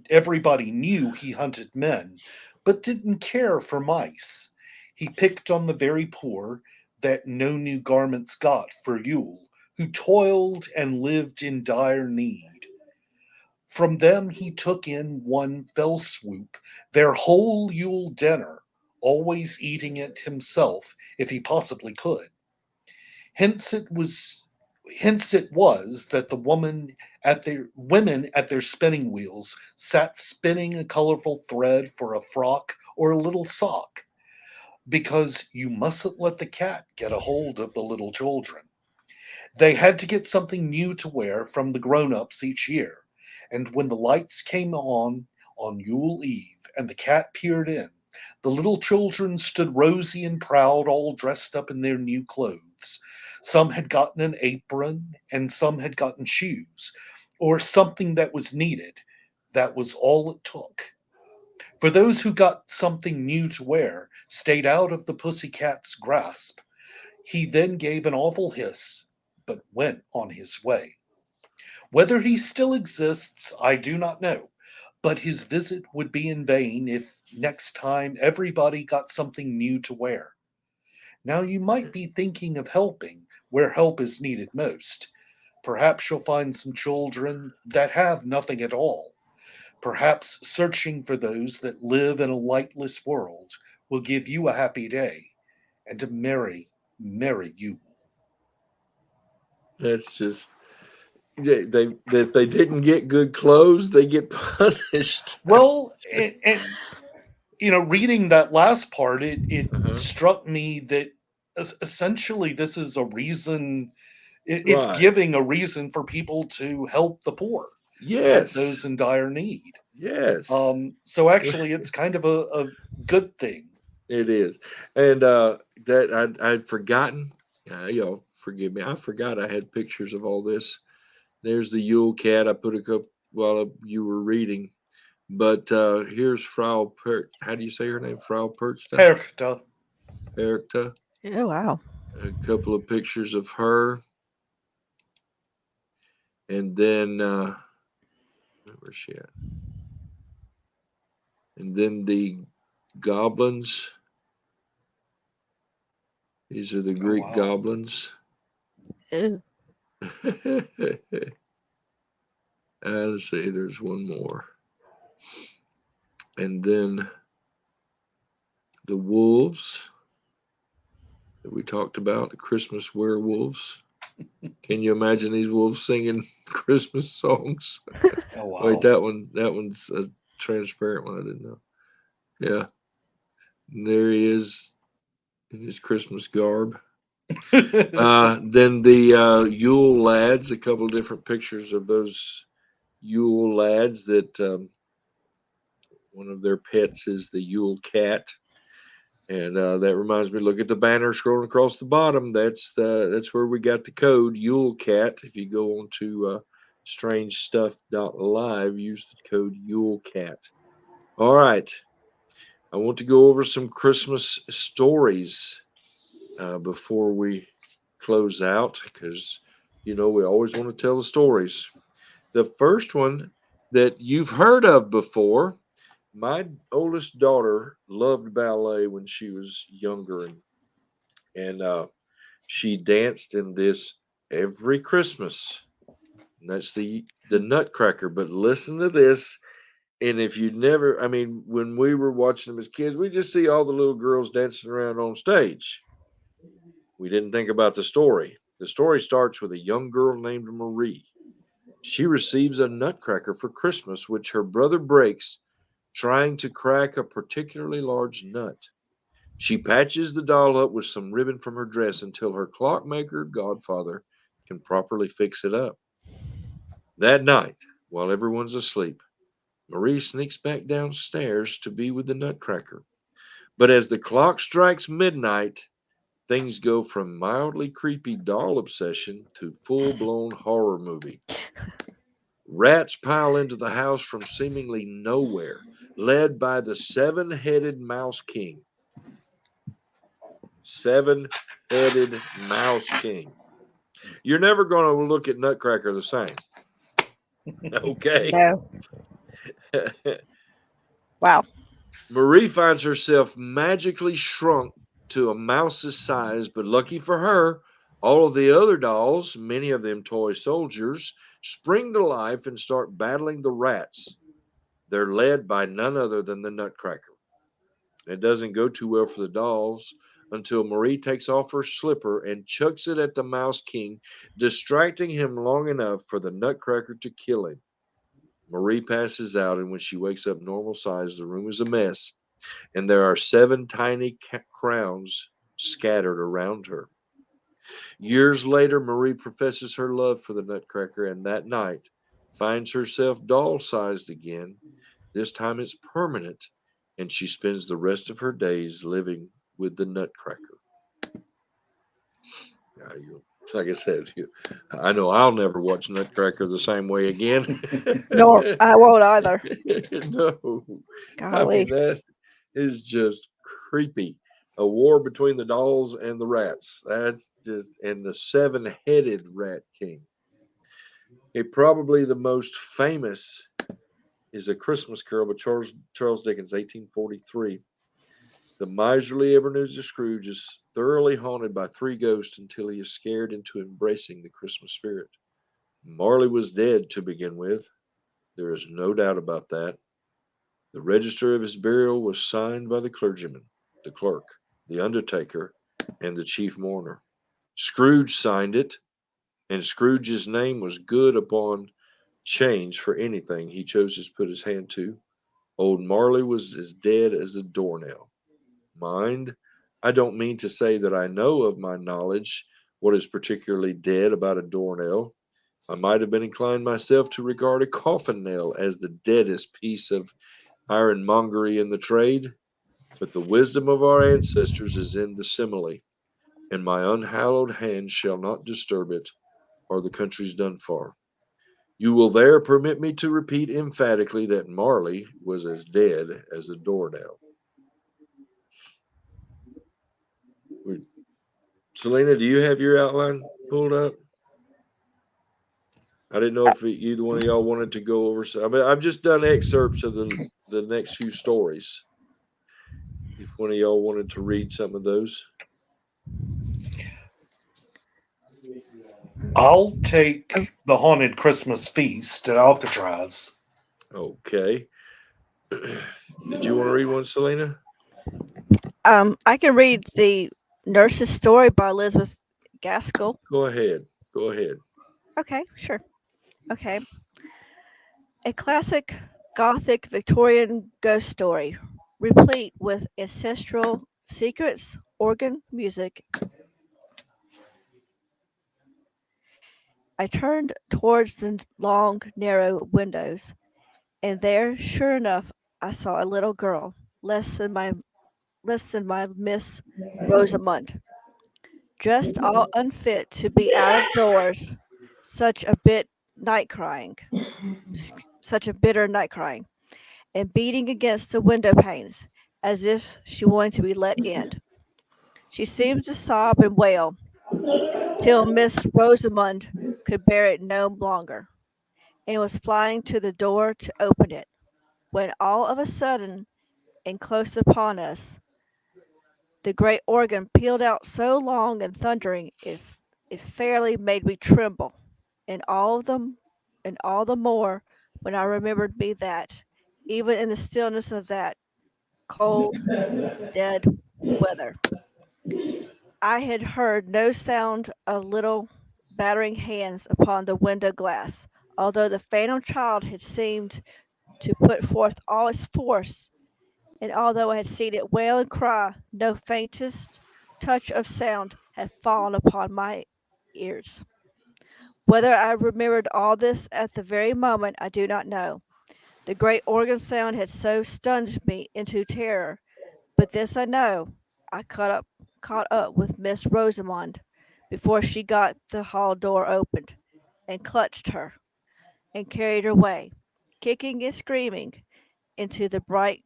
everybody knew he hunted men, but didn't care for mice. He picked on the very poor that no new garments got for Yule, who toiled and lived in dire need. From them he took in one fell swoop their whole Yule dinner, always eating it himself if he possibly could. Hence it was that the women at their spinning wheels sat spinning a colorful thread for a frock or a little sock, because you mustn't let the cat get a hold of the little children. They had to get something new to wear from the grown-ups each year, and when the lights came on Yule Eve and the cat peered in, the little children stood rosy and proud, all dressed up in their new clothes. Some had gotten an apron, and some had gotten shoes, or something that was needed. That was all it took. For those who got something new to wear stayed out of the pussy cat's grasp. He then gave an awful hiss, but went on his way. Whether he still exists, I do not know, but his visit would be in vain if next time everybody got something new to wear. Now you might be thinking of helping where help is needed most. Perhaps you'll find some children that have nothing at all. Perhaps searching for those that live in a lightless world will give you a happy day and a merry, merry Yule. That's just they if they didn't get good clothes, they get punished. Well, and reading that last part, it Uh-huh. struck me that essentially this is a reason. It's Right. giving a reason for people to help the poor, to help those Yes. in dire need. Yes. So actually, it's kind of a good thing. It is. And that I'd forgotten. Forgive me. I forgot I had pictures of all this. There's the Yule cat. I put a couple while you were reading. But here's Frau Per. How do you say her name? Frau Perchta? Perchta. Perchta. Oh, wow. A couple of pictures of her. And then, where's she at? And then the goblins. These are the Greek wow. goblins. Ew. Let's see, there's one more. And then the wolves that we talked about, the Christmas werewolves. Can you imagine these wolves singing Christmas songs? Oh wow. Wait, that one's a transparent one. I didn't know. Yeah. And there he is in his Christmas garb. Then the Yule lads, a couple of different pictures of those Yule lads that one of their pets is the Yule cat. And that reminds me, look at the banner scrolling across the bottom. That's where we got the code Yule Cat. If you go on to strangestuff.live, use the code Yule Cat. All right. I want to go over some Christmas stories before we close out, because we always want to tell the stories. The first one that you've heard of before, my oldest daughter loved ballet when she was younger, and she danced in this every Christmas. And that's the Nutcracker. But listen to this. And if you never, I mean, when we were watching them as kids, we just see all the little girls dancing around on stage. We didn't think about the story. The story starts with a young girl named Marie. She receives a nutcracker for Christmas, which her brother breaks trying to crack a particularly large nut. She patches the doll up with some ribbon from her dress until her clockmaker godfather can properly fix it up. That night, while everyone's asleep, Marie sneaks back downstairs to be with the nutcracker. But as the clock strikes midnight, things go from mildly creepy doll obsession to full blown horror movie. Rats pile into the house from seemingly nowhere, led by the seven headed Mouse King. Seven headed Mouse King. You're never going to look at Nutcracker the same. Okay. No. Wow. Marie finds herself magically shrunk to a mouse's size, but lucky for her, all of the other dolls, many of them toy soldiers, spring to life and start battling the rats. They're led by none other than the Nutcracker. It doesn't go too well for the dolls until Marie takes off her slipper and chucks it at the Mouse King, distracting him long enough for the Nutcracker to kill him. Marie passes out, and when she wakes up normal size, the room is a mess, and there are seven tiny crowns scattered around her. Years later, Marie professes her love for the Nutcracker, and that night finds herself doll-sized again. This time it's permanent, and she spends the rest of her days living with the Nutcracker. Like I said, I know I'll never watch Nutcracker the same way again. Nor I won't either. No. Golly. That is just creepy. A war between the dolls and the rats. That's just, and the seven-headed Rat King. Probably the most famous is A Christmas Carol by Charles Dickens, 1843. The miserly Ebenezer Scrooge is thoroughly haunted by three ghosts until he is scared into embracing the Christmas spirit. Marley was dead to begin with. There is no doubt about that. The register of his burial was signed by the clergyman, the clerk, the undertaker, and the chief mourner. Scrooge signed it, and Scrooge's name was good upon change for anything he chose to put his hand to. Old Marley was as dead as a doornail. Mind, I don't mean to say that I know of my knowledge what is particularly dead about a doornail. I might have been inclined myself to regard a coffin nail as the deadest piece of ironmongery in the trade, but the wisdom of our ancestors is in the simile, and my unhallowed hand shall not disturb it, or the country's done for. You will there permit me to repeat emphatically that Marley was as dead as a doornail. Selena, do you have your outline pulled up? I didn't know if either one of y'all wanted to go over. I mean, I've just done excerpts of the next few stories. If one of y'all wanted to read some of those. I'll take The Haunted Christmas Feast at Alcatraz. Okay. Did you want to read one, Selena? I can read the Nurse's Story by Elizabeth Gaskell. Go ahead. Okay, sure. Okay. A classic Gothic Victorian ghost story, replete with ancestral secrets, organ music. I turned towards the long, narrow windows, and there, sure enough, I saw a little girl, less than my Miss Rosamond, dressed all unfit to be out of doors, such a bitter night crying, and beating against the window panes as if she wanted to be let in. She seemed to sob and wail, till Miss Rosamond could bear it no longer, and was flying to the door to open it, when all of a sudden, and close upon us, the great organ pealed out so long and thundering it fairly made me tremble, and all the more when I remembered me that, even in the stillness of that cold, dead weather, I had heard no sound of little battering hands upon the window glass, although the phantom child had seemed to put forth all its force, and although I had seen it wail and cry, no faintest touch of sound had fallen upon my ears. Whether I remembered all this at the very moment, I do not know. The great organ sound had so stunned me into terror, but this I know, I caught up with Miss Rosamond before she got the hall door opened, and clutched her, and carried her away, kicking and screaming, into the bright,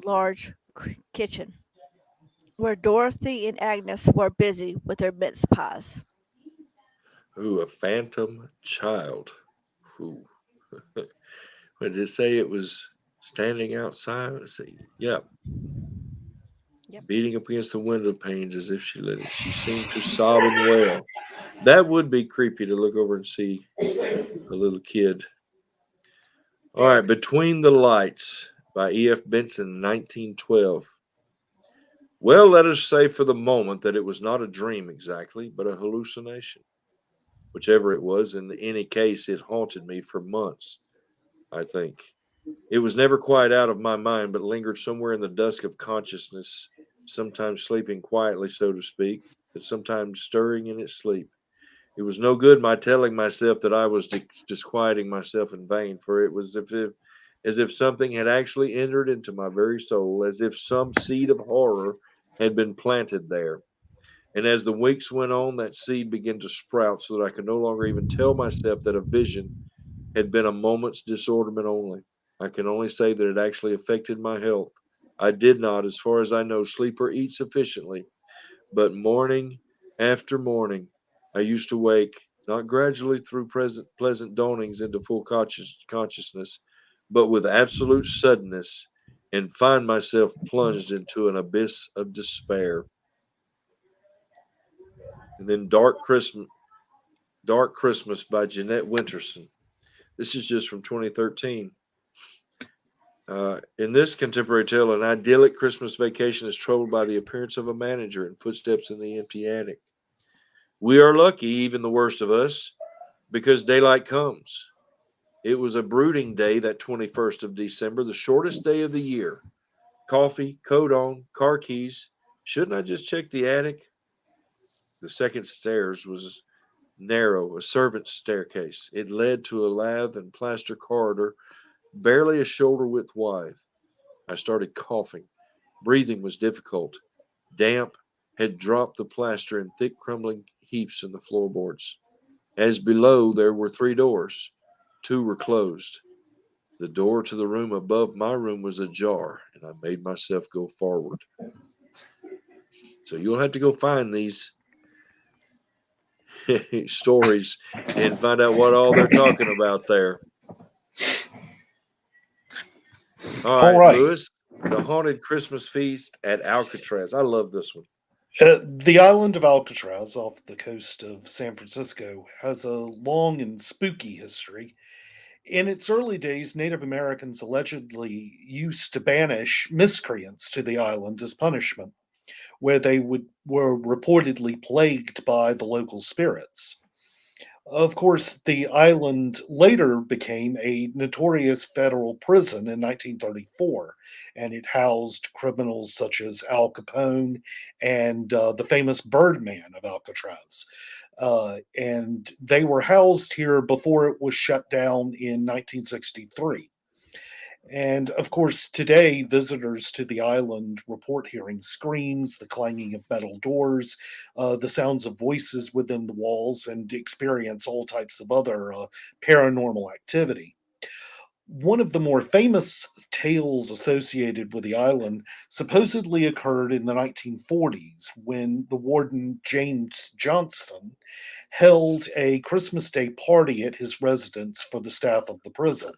large kitchen, where Dorothy and Agnes were busy with their mince pies. Ooh, a phantom child. Ooh. What did it say? It was standing outside. Let's see. Yep. Yep. Beating up against the window panes as if she let it. She seemed to sob and wail. That would be creepy to look over and see a little kid. All right, Very. Between the Lights by E.F. Benson, 1912. Well, let us say for the moment that it was not a dream exactly, but a hallucination. Whichever it was, in any case, it haunted me for months, I think. It was never quite out of my mind, but lingered somewhere in the dusk of consciousness, sometimes sleeping quietly, so to speak, but sometimes stirring in its sleep. It was no good my telling myself that I was disquieting myself in vain, for it was as if something had actually entered into my very soul, as if some seed of horror had been planted there. And as the weeks went on, that seed began to sprout so that I could no longer even tell myself that a vision had been a moment's disorderment only. I can only say that it actually affected my health. I did not, as far as I know, sleep or eat sufficiently, but morning after morning, I used to wake, not gradually through pleasant dawnings into full consciousness, but with absolute suddenness, and find myself plunged into an abyss of despair. And then Dark Christmas by Jeanette Winterson. This is just from 2013. In this contemporary tale, an idyllic Christmas vacation is troubled by the appearance of a manager and footsteps in the empty attic. We are lucky, even the worst of us, because daylight comes. It was a brooding day, that 21st of December, the shortest day of the year. Coffee, coat on, car keys. Shouldn't I just check the attic? The second stairs was narrow, a servant's staircase. It led to a lath and plaster corridor, barely a shoulder width wide. I started coughing. Breathing was difficult. Damp had dropped the plaster in thick crumbling heaps in the floorboards. As below, there were three doors. Two were closed. The door to the room above my room was ajar, and I made myself go forward. So you'll have to go find these stories and find out what all they're talking about there. All All right, right. Lewis, The Haunted Christmas Feast at Alcatraz. I love this one. The island of Alcatraz, off the coast of San Francisco, has a long and spooky history. In its early days, Native Americans allegedly used to banish miscreants to the island as punishment, where were reportedly plagued by the local spirits. Of course, the island later became a notorious federal prison in 1934, and it housed criminals such as Al Capone and the famous Birdman of Alcatraz. And they were housed here before it was shut down in 1963. And of course, today, visitors to the island report hearing screams, the clanging of metal doors, the sounds of voices within the walls, and experience all types of other paranormal activity. One of the more famous tales associated with the island supposedly occurred in the 1940s when the warden James Johnson held a Christmas Day party at his residence for the staff of the prison.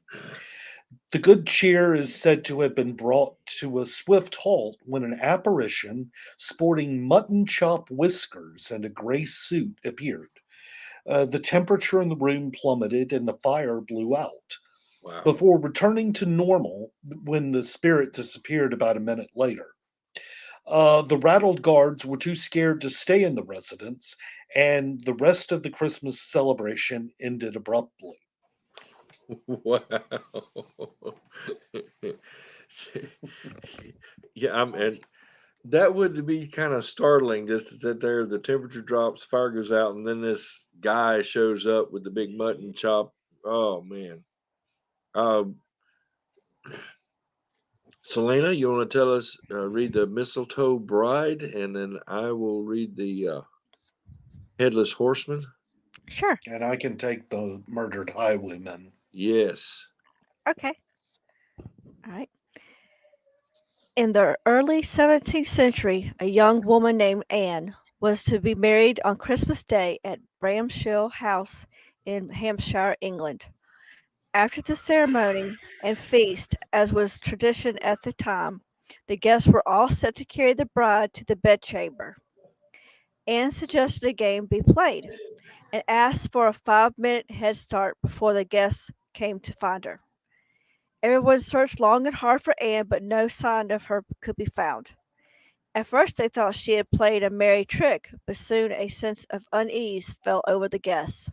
The good cheer is said to have been brought to a swift halt when an apparition sporting mutton chop whiskers and a gray suit appeared. The temperature in the room plummeted and the fire blew out Wow. before returning to normal when the spirit disappeared about a minute later. The rattled guards were too scared to stay in the residence, and the rest of the Christmas celebration ended abruptly. Wow. Yeah, and that would be kind of startling just to sit there, the temperature drops, fire goes out, and then this guy shows up with the big mutton chop. Oh man. Um, Selena, you want to tell us, read the Mistletoe Bride, and then I will read the Headless Horseman? Sure. And I can take the murdered highwaymen. Yes. Okay. All right. In the early 17th century, a young woman named Anne was to be married on Christmas Day at Bramshill House in Hampshire, England. After the ceremony and feast, as was tradition at the time, the guests were all set to carry the bride to the bedchamber. Anne suggested a game be played and asked for a 5-minute head start before the guests came to find her. Everyone searched long and hard for Anne, but no sign of her could be found. At first they thought she had played a merry trick, but soon a sense of unease fell over the guests.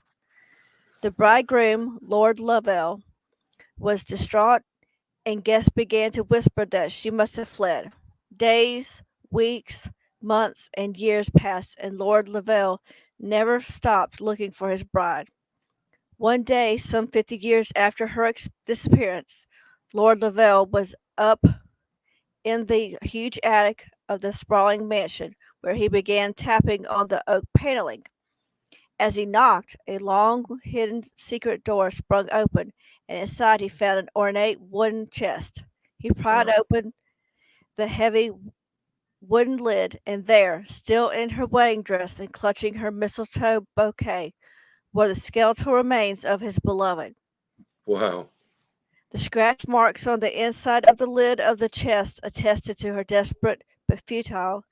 The bridegroom, Lord Lovell, was distraught, and guests began to whisper that she must have fled. Days, weeks, months, and years passed, and Lord Lovell never stopped looking for his bride. One day, some 50 years after her disappearance, Lord Lovell was up in the huge attic of the sprawling mansion, where he began tapping on the oak paneling. As he knocked, a long hidden secret door sprung open, and inside he found an ornate wooden chest. He pried Wow. open the heavy wooden lid, and there, still in her wedding dress and clutching her mistletoe bouquet, were the skeletal remains of his beloved. Wow. The scratch marks on the inside of the lid of the chest attested to her desperate but futile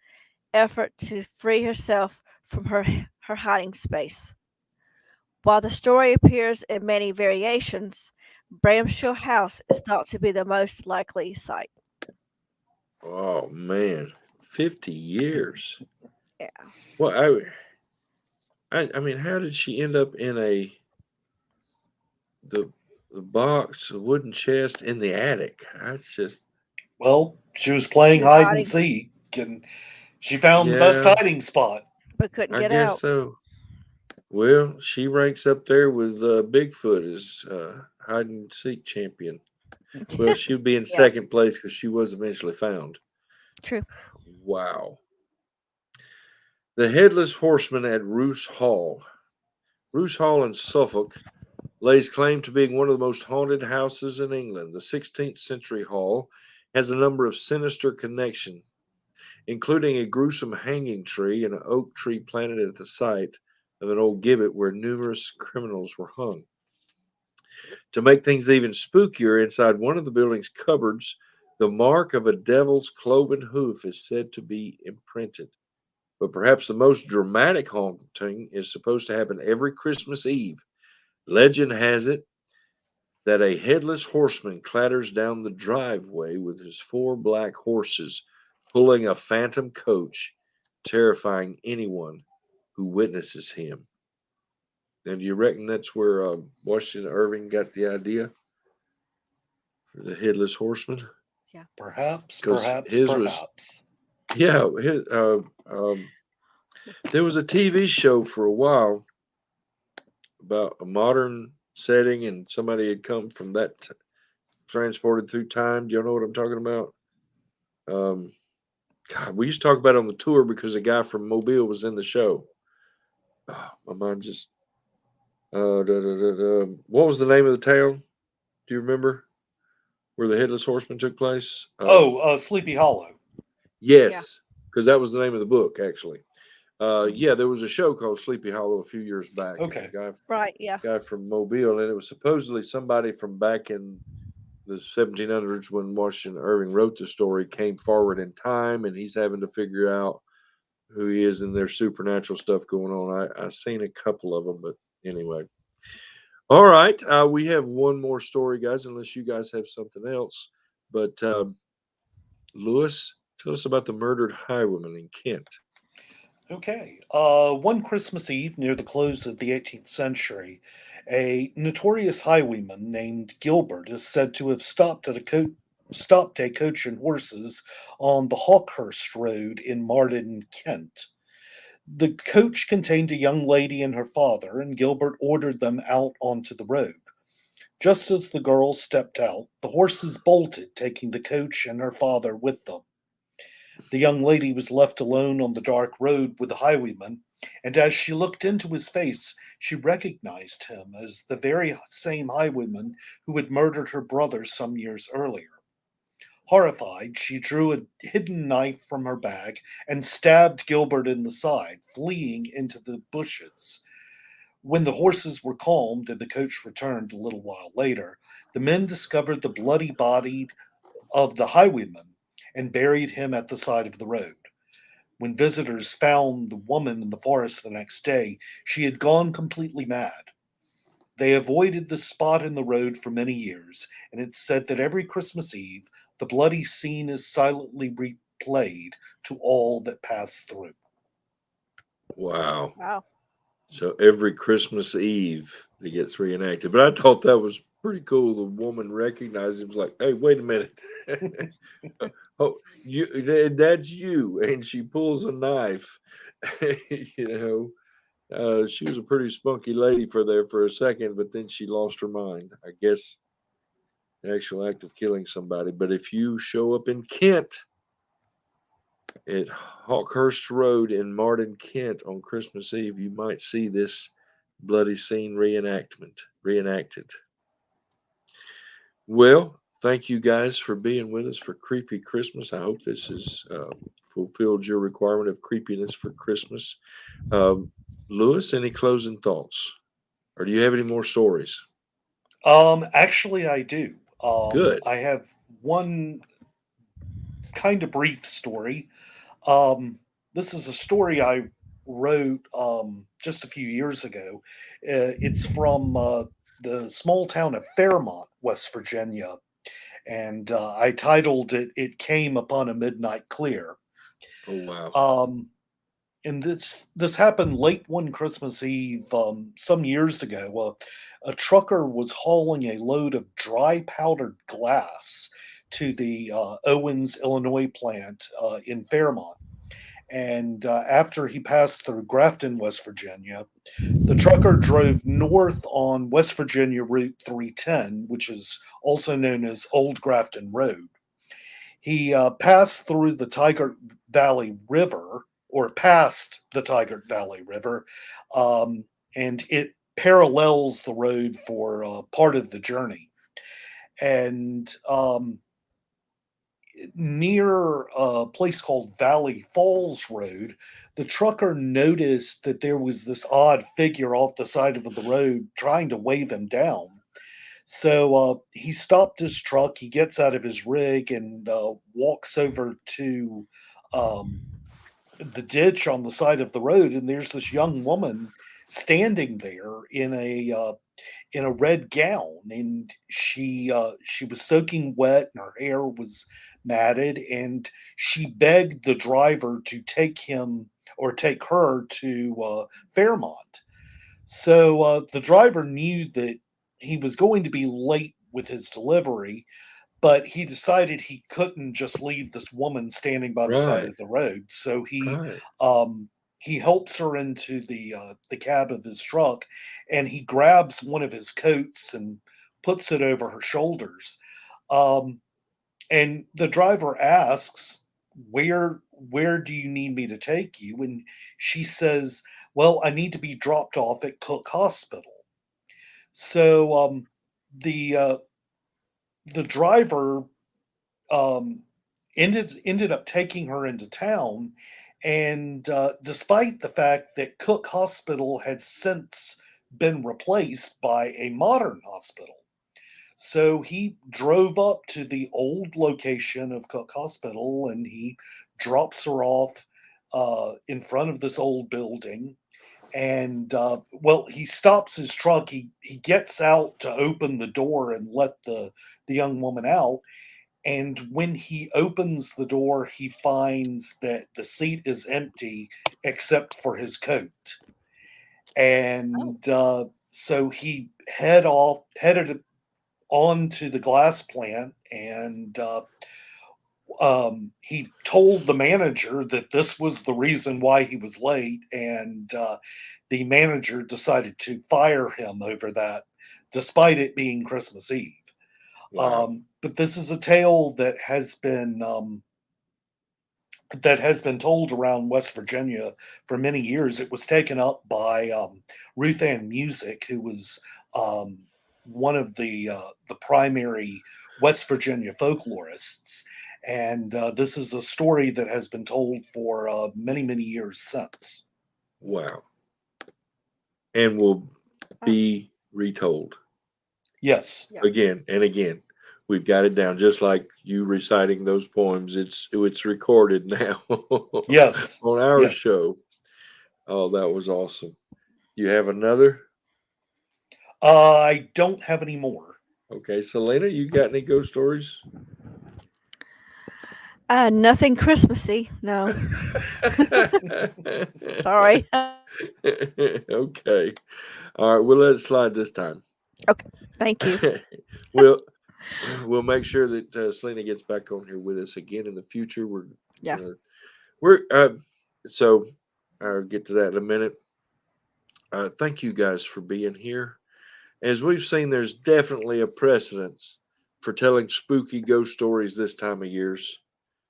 effort to free herself from her hiding space. While the story appears in many variations, Bramshill House is thought to be the most likely site. Oh man. 50 years. Yeah. Well, I mean, how did she end up in the the box, the wooden chest in the attic? That's just Well, she was playing She was hide and hiding, seek, and she found the best yeah, hiding spot. but couldn't I get guess out. so. Well, she ranks up there with Bigfoot as hide and seek champion. Well, she would be in Yeah, second place because she was eventually found. true. Wow. The Headless Horseman at Roos Hall. Roos Hall in Suffolk lays claim to being one of the most haunted houses in England. The 16th century hall has a number of sinister connections, including a gruesome hanging tree and an oak tree planted at the site of an old gibbet where numerous criminals were hung. To make things even spookier, inside one of the building's cupboards, the mark of a devil's cloven hoof is said to be imprinted. But perhaps the most dramatic haunting is supposed to happen every Christmas Eve. Legend has it that a headless horseman clatters down the driveway with his 4 black horses, pulling a phantom coach, terrifying anyone who witnesses him. And do you reckon that's where Washington Irving got the idea for the headless horseman? Yeah. Perhaps, Because perhaps, his was, perhaps. yeah, there was a TV show for a while about a modern setting, and somebody had come from that transported through time. Do you know what I'm talking about? Um, God, we used to talk about it on the tour because a guy from Mobile was in the show. Oh, my mind just. What was the name of the town? Do you remember? where the Headless Horseman took place? Sleepy Hollow. Yes, because that was the name of the book, actually. Yeah, there was a show called Sleepy Hollow a few years back. And Okay. a Right. Yeah. guy from Mobile, and it was supposedly somebody from back in the 1700s when Washington Irving wrote the story came forward in time, and he's having to figure out who he is, and there's supernatural stuff going on. I've seen a couple of them, but anyway. All right, we have one more story, guys, unless you guys have something else. But Lewis, tell us about the murdered highwayman in Kent. Okay. One Christmas Eve near the close of the 18th century, a notorious highwayman named Gilbert is said to have stopped a coach and horses on the Hawkhurst Road in Marden, Kent. The coach contained a young lady and her father, and Gilbert ordered them out onto the road. Just as the girls stepped out, the horses bolted, taking the coach and her father with them. The young lady was left alone on the dark road with the highwayman, and as she looked into his face, she recognized him as the very same highwayman who had murdered her brother some years earlier. Horrified, she drew a hidden knife from her bag and stabbed Gilbert in the side, fleeing into the bushes. When the horses were calmed and the coach returned a little while later, the men discovered the bloody body of the highwayman and buried him at the side of the road. When visitors found the woman in the forest the next day, she had gone completely mad. They avoided the spot in the road for many years, and it's said that every Christmas Eve, the bloody scene is silently replayed to all that pass through. Wow. Wow. So every Christmas Eve it gets reenacted. But I thought that was pretty cool. The woman recognized him, was like, "Hey, wait a minute. Oh, that's you." And she pulls a knife. you she was a pretty spunky lady for a second, but then she lost her mind. I guess the actual act of killing somebody. But if you show up in Kent at Hawkhurst Road in Marden, Kent on Christmas Eve, you might see this bloody scene reenacted. Well, thank you guys for being with us for Creepy Christmas. I hope this has fulfilled your requirement of creepiness for Christmas. Lewis, any closing thoughts? Or do you have any more stories? Actually, I do. Good. I have one kind of brief story. This is a story I wrote just a few years ago. It's from the small town of Fairmont, West Virginia, and I titled it "It Came Upon a Midnight Clear." Oh, wow. And this happened late one Christmas Eve some years ago. A trucker was hauling a load of dry powdered glass to the Owens, Illinois plant in Fairmont. And after he passed through Grafton, West Virginia, the trucker drove north on West Virginia Route 310, which is also known as Old Grafton Road. He passed through the Tygart Valley River, or past the Tygart Valley River, and it parallels the road for part of the journey. And near a place called Valley Falls Road, the trucker noticed that there was this odd figure off the side of the road trying to wave him down. So he stopped his truck, he gets out of his rig and walks over to the ditch on the side of the road, and there's this young woman standing there in a red gown, and she was soaking wet, and her hair was matted, and she begged the driver to take him or take her to Fairmont. So the driver knew that he was going to be late with his delivery, but he decided he couldn't just leave this woman standing by the side Right. of the road. So Right. he helps her into the cab of his truck, and he grabs one of his coats and puts it over her shoulders. Um, and the driver asks, "Where do you need me to take you?" And she says, "Well, I need to be dropped off at Cook Hospital." So the the driver ended up taking her into town, and despite the fact that Cook Hospital had since been replaced by a modern hospital. So he drove up to the old location of Cook Hospital and he drops her off in front of this old building. And well, he stops his truck. He gets out to open the door and let the young woman out. And when he opens the door, he finds that the seat is empty except for his coat. And so he headed on to the glass plant, and he told the manager that this was the reason why he was late, and the manager decided to fire him over that, despite it being Christmas Eve. Wow. But this is a tale that has been told around West Virginia for many years. It was taken up by Ruth Ann Music, who was one of the primary West Virginia folklorists, and this is a story that has been told for many years since. Wow. And will be retold. Yes. Yeah. Again and again. We've got it down, just like you reciting those poems. It's recorded now. Yes. On our Yes. show. Oh, that was awesome. You have another? I don't have any more. Okay, Selena, you got any ghost stories? Nothing Christmassy. No. Sorry. Okay. All right, we'll let it slide this time. Thank you. we'll make sure that Selena gets back on here with us again in the future. Yeah. So I'll get to that in a minute. Thank you guys for being here. As we've seen, there's definitely a precedence for telling spooky ghost stories this time of years.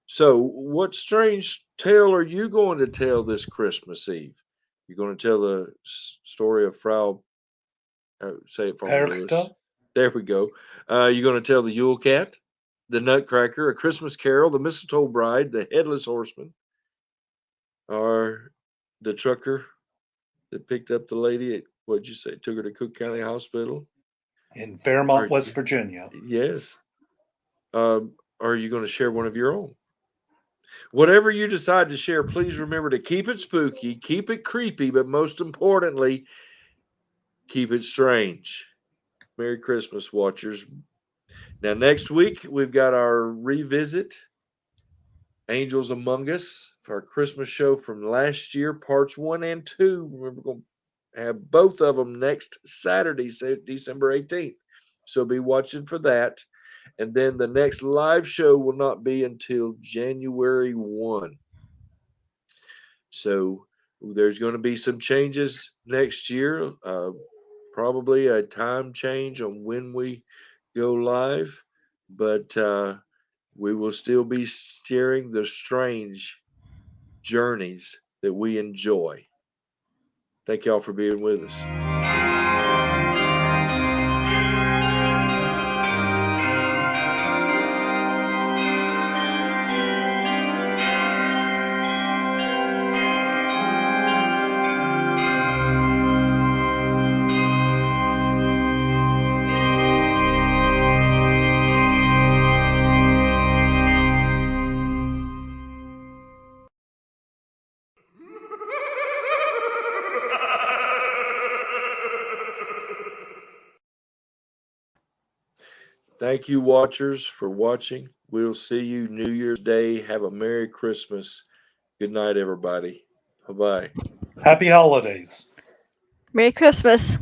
So, what strange tale are you going to tell this Christmas Eve? You're going to tell the story of Frau. Say it for me, Lewis. Perchta? There we go. You're going to tell the Yule Cat, the Nutcracker, A Christmas Carol, the Mistletoe Bride, the Headless Horseman, or the trucker that picked up the lady at, what'd you say, took her to Cook County Hospital? In Fairmont, Are West you- Virginia. Yes. Are you going to share one of your own? Whatever you decide to share, please remember to keep it spooky, keep it creepy, but most importantly, keep it strange. Merry Christmas, watchers. Now, next week, we've got our revisit Angels Among Us for our Christmas show from last year, parts 1 and 2. We're going to have both of them next Saturday, December 18th. So be watching for that. And then the next live show will not be until January 1. So there's going to be some changes next year, probably a time change on when we go live, but we will still be sharing the strange journeys that we enjoy. Thank y'all for being with us. Thank you, watchers, for watching. We'll see you New Year's Day. Have a Merry Christmas. Good night, everybody. Bye-bye. Happy holidays. Merry Christmas.